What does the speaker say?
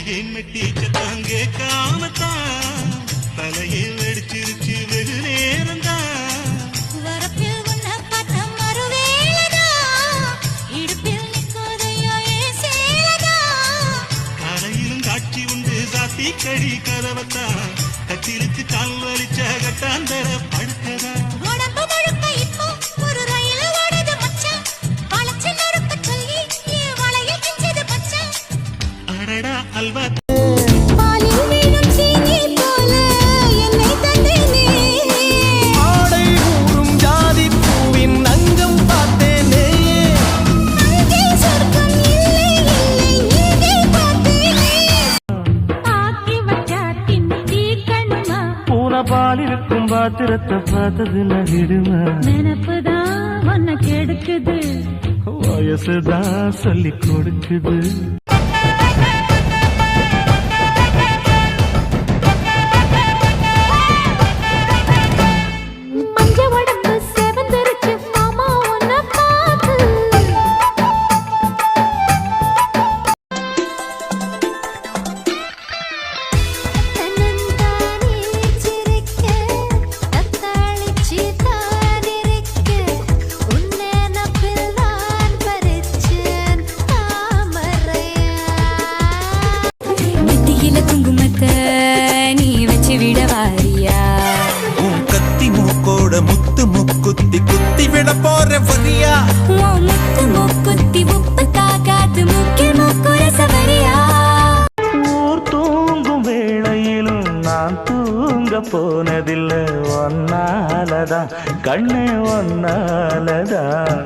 மெட்டி சத்தம் கேட்காமத்தான் தலையை வெடிச்சிருச்சு வெகு நேரம்தான். வரப்பில் உன்னை பார்த்த மறுவேளைதான் இடுப்பில் நிற்காதையா ஏன் சேலதான். கரையிலும் காட்சி உண்டு சாத்தி கடி கதவத்தான் கட்டிலுக்கு கால் வலிச்ச கட்டாந்தர படுக்கதா. உடம்பு முழுக்க இப்போ ஒரு ரயில் ஓடுது மச்சான். வளைச்சு நறுக்க சொல்லி என் வளையல் கிஞ்சது மச்சான். அடடா அல்வா பாலில் வீணும் சீனி போல என்னை தந்தேனே. ஆடை ஊறும் ஜாதி பூவின் அங்கம் பார்த்தேனே. அங்கே சொர்க்கம் இல்லை இல்லை இங்கே பார்த்தேனே. ஆக்கி வச்சா தின்னி கண்ணுமா பூனை பால் இருக்கும் பாத்திரத்தை பார்த்தது நகிடுமா. நினப்புதான் உன்னை கெடுக்குது. வயசுதான் சொல்லி கொடுக்குது. மஞ்ச உடம்பு செவந்திருச்சு மாமா உன்னை பார்த்து. தன்னந்தானே சிரிக்க தத்தாளிச்சு தானிருக்க உன் நினப்பில் தான் பறிச்சேன் தாமரையா. நெத்தியில குங்குமத்தை நீ வச்சு விட வாரியா. உன் கத்தி மூக்கோட முத்து முக்குத்தி குத்தி விட போற வரியா. உன் முத்து மூக்குத்தி உப்பு தாக்காத்து மூக்கில் மூக்குற சவரியா. ஊர் தூங்கும் வேளையிலும் நான் தூங்க போனதில்லை. ஒன்னாலதான் கண்ணே ஒன்னாலதான்.